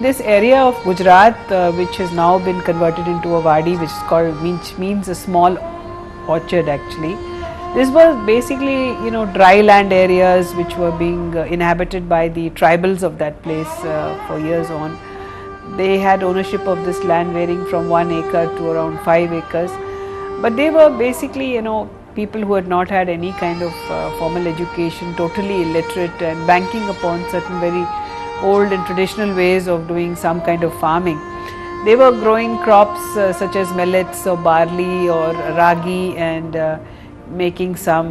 This area of Gujarat, which has now been converted into a wadi, which is called means a small orchard actually. This was basically, dry land areas which were being inhabited by the tribals of that place for years on. They had ownership of this land varying from 1 acre to around 5 acres. But they were basically, people who had not had any kind of formal education, totally illiterate, and banking upon certain very old and traditional ways of doing some kind of farming. They were growing crops such as millets or barley or ragi and making some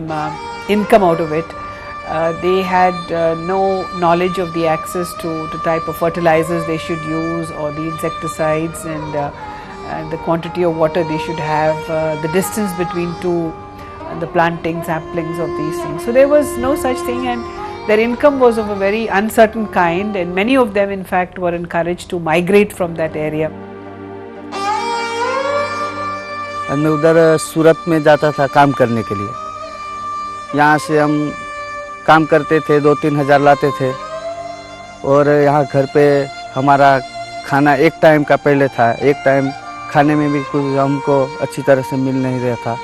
income out of it. They had no knowledge of the access to type of fertilizers they should use, or the insecticides, and the quantity of water they should have, the distance between the planting saplings of these things. So there was no such thing, and their income was of a very uncertain kind, and many of them in fact were encouraged to migrate from that area. मैं उधर सूरत में जाता था काम करने के लिए। यहाँ से हम काम करते थे, 2-3 हज़ार लाते थे, और यहाँ घर पे हमारा खाना एक टाइम का पहले था। एक टाइम खाने में भी कुछ हमको अच्छी तरह से मिल नहीं रहा था।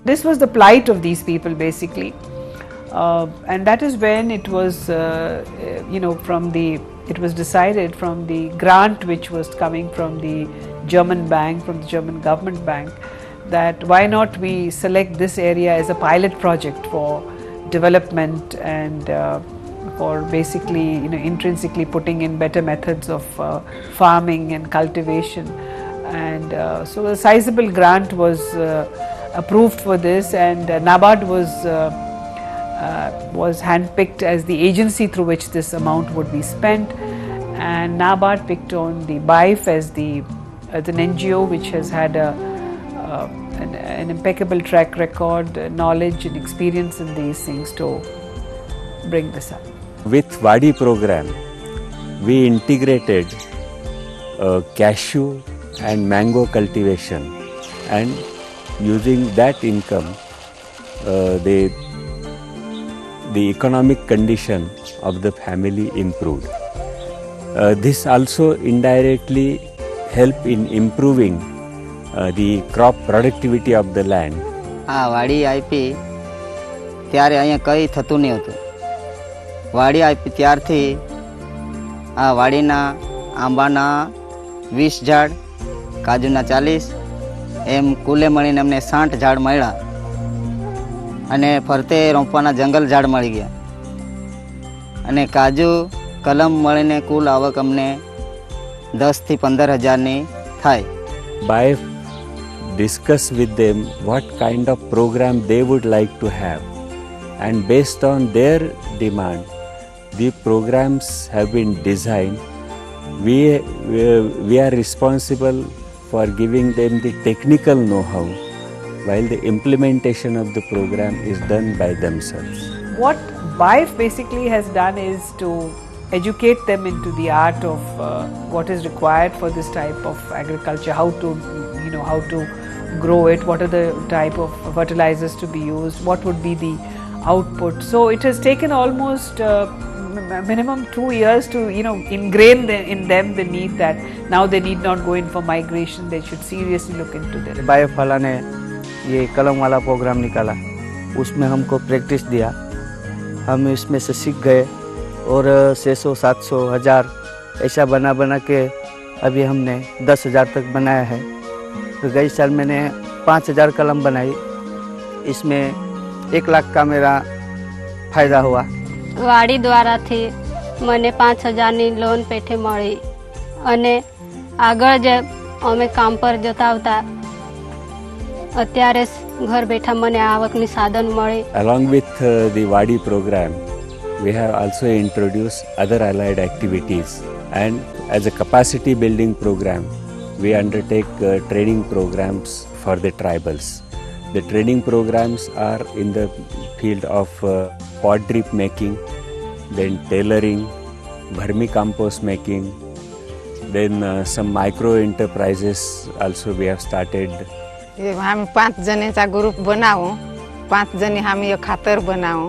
This was the plight of these people basically, and that is when it was, it was decided from the grant which was coming from the German bank, from the German government bank, that why not we select this area as a pilot project for development and for basically, intrinsically putting in better methods of farming and cultivation. And so a sizable grant was approved for this, and NABARD was handpicked as the agency through which this amount would be spent, and NABARD picked on the BIFE as an NGO which has had an impeccable track record, knowledge and experience in these things to bring this up. With Wadi program, we integrated cashew and mango cultivation, and using that income, the economic condition of the family improved. This also indirectly helped in improving the crop productivity of the land. વાડી આપી ત્યારે અહીંયા કંઈ થતું નહીં હતું. વાડી આપી ત્યારથી આ વાડીના આંબાના 20 ઝાડ, કાજુના 40, એમ કુલે મળીને અમને 60 ઝાડ મળ્યા, અને ફરતે રોંપવાના જંગલ ઝાડ મળી ગયા, અને કાજુ કલમ મળીને કુલ આવક અમને 10 થી 15 હજારની થાય. BIFE discuss with them what kind of program they would like to have, and based on their demand, the programs have been designed. We are responsible for giving them the technical know-how, while the implementation of the program is done by themselves. What BIFE basically has done is to educate them into the art of what is required for this type of agriculture, how to grow it, what are the type of fertilizers to be used, what would be the output. So it has taken almost minimum 2 years to ingrain in them the need that now they need not go in for migration, they should seriously look into this. BIFE वाला ने ये कलम वाला programme निकाला, उसमें हमको practice दिया, हम इसमें से सीख गए, और 600, 700, 1000 ऐसा बना के अभी हमने 10,000 तक बनाया है। तो गई साल मैंने 5,000 कलम बनाई, इसमें 1 लाख का मेरा फ़ायदा हुआ। વાડી દ્વારાથી મને 5,000ની લોન પેઠે મળી, અને આગળ જે અમે કામ પર જતા આવતા અત્યારે ઘર બેઠા મને આવકની સાધન મળે. Along with the Wadi program, we have also introduced other allied activities, and as a capacity building program, we undertake training programs for the tribals. The training programs are in the field of pot drip making, then tailoring, vermicompost making, then some micro enterprises also we have started, आम्ही 5 जणींचा group बनावू. 5 जणी आम्ही एक खातर बनावू.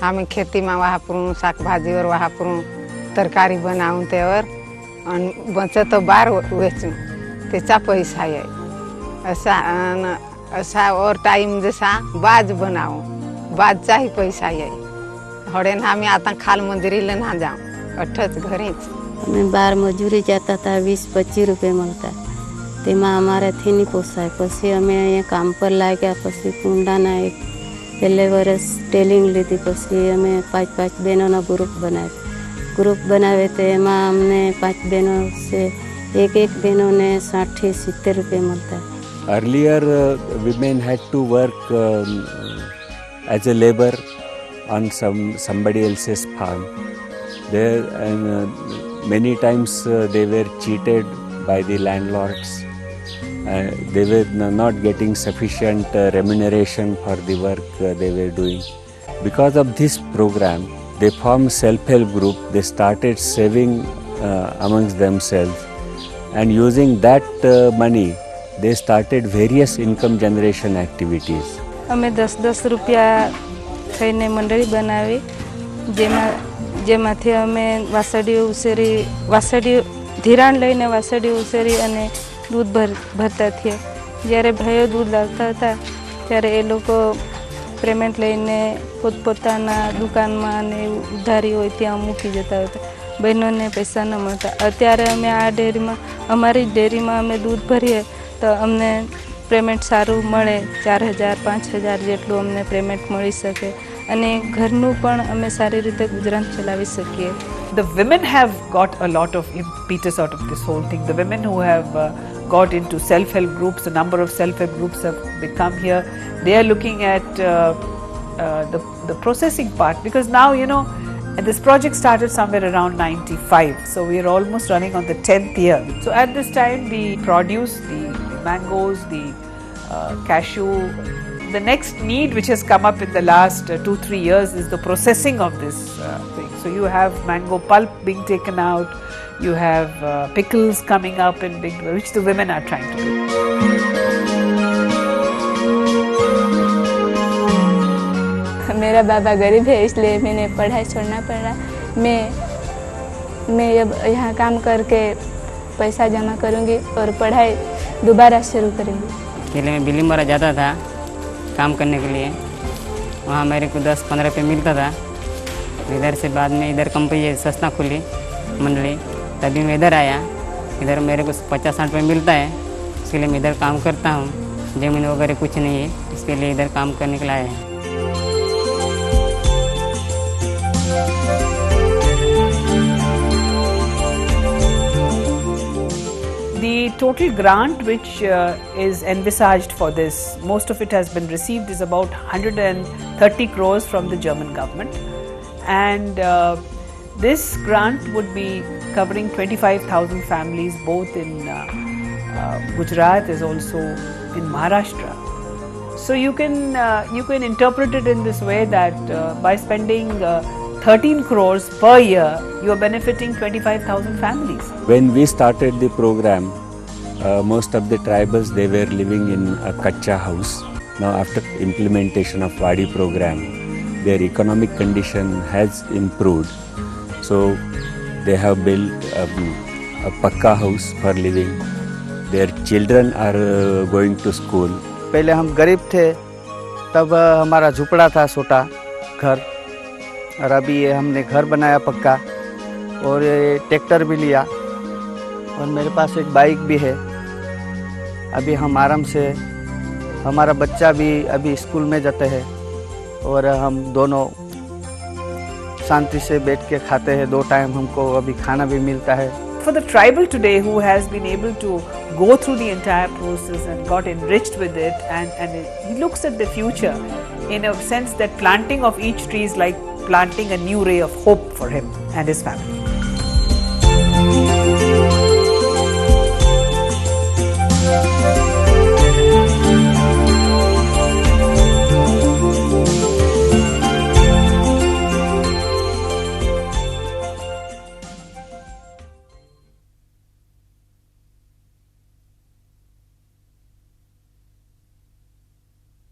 आम्ही खेतीमा वापरू, शाकभाजीवर वापरू, तरकारी बनावून त्यावर आणि बचत बार वेचू, त्याचा पैसा आहे. असा और टाइम जसा बाज बनावू, बाजचाही पैसा आहे. हडेन आम्ही आता खाल मंजुरीला ना जाऊ, अठ्ठच घरीच. हमें बार मजूरी जाता था 20-25 रुपये मिलता. તેમાં અમારાથી નહીં પોસાય. પછી અમે અહીંયા કામ પર લાગ્યા. પછી કુંડાના એક પહેલે વર્ષ ટ્રેનિંગ લીધી. પછી અમે 5-5 બહેનોનો ગ્રુપ બનાવે તો એમાં અમને 5 બહેનો છે, એક બહેનોને 60-70 रुपये मिलता. Earlier, women had to work as a labor on somebody else's farm. There, many times they were cheated by the landlords. They were not getting sufficient remuneration for the work they were doing. Because of this program, they formed self-help group. They started saving amongst themselves, and using that money, they started various income generation activities. અમે 10-10 રૂપિયા થઈને મંડળી બનાવી, જેમાંથી અમે વાસળી ધિરાણ લઈને વાસળી ઉછેરી અને દૂધ ભરતા થયા. જ્યારે ભાઈઓ દૂધ લાવતા હતા ત્યારે એ લોકો પેમેન્ટ લઈને પોતપોતાના દુકાનમાં અને ઉધારી હોય ત્યાં મૂકી જતા હતા. બહેનોને પૈસા ન મળતા. અત્યારે અમે આ ડેરીમાં, અમારી ડેરીમાં અમે દૂધ ભરીએ તો અમને પેમેન્ટ સારું મળે. 4,000-5,000 જેટલું અમને પેમેન્ટ મળી શકે અને ઘરનું પણ અમે સારી રીતે ગુજરાન ચલાવી શકીએ. The women have got a lot of impetus out of this whole thing. The women who have got into self-help groups, a number of self-help groups have become here. They are looking at the processing part, because now, you know, this project started somewhere around 95, so we are almost running on the 10th year. So at this time, the produce, the mangoes, the cashew, the next need which has come up in the last 2-3 years is the processing of this thing. So you have mango pulp being taken out, you have pickles coming up in big, which the women are trying to do. मेरा बाबा गरीब है, इसलिए मैंने पढ़ाई छोड़ना पड़ा. मैं अब यहाँ काम करके पैसा जमा करूँगी और पढ़ाई दोबारा शुरू करूँगी. पहले मैं बिलीमोरा जाता था काम करने के लिए. वहाँ मेरे को 10-15 रुपये मिलता था. इधर से बाद में इधर कंपनी सस्ता खुली मंडली, तभी मैं इधर आया. इधर मेरे को 50-60 रुपये मिलता है, इसके लिए मैं इधर काम करता हूँ. ज़मीन वगैरह कुछ नहीं है, इसके लिए इधर काम करने के लिए आया है. The total grant which is envisaged for this, most of it has been received, is about 130 crores from the German government, and this grant would be covering 25,000 families both in Gujarat as also in Maharashtra. So you can interpret it in this way that by spending 13 crores per year, you are benefiting 25,000 families. When we started the program, most of the tribals, they were living in a kacha house. Now after implementation of Wadi program, their economic condition has improved. So they have built a pakka house for living. Their children are going to school. पहले हम गरीब थे, तब हमारा झुपड़ा था छोटा घर, और अभी ये हमने घर बनाया पक्का, और ये ट्रैक्टर भी लिया, और मेरे पास एक बाइक भी है. अभी हम आराम से, हमारा बच्चा भी अभी स्कूल में जाते हैं, और हम दोनों शांति से बैठ के खाते हैं. 2 टाइम हमको अभी खाना भी मिलता है. For the tribal today who has been able to go through the entire process and got enriched with it, and he looks at the future in a sense that planting of each tree is like planting a new ray of hope for him and his family.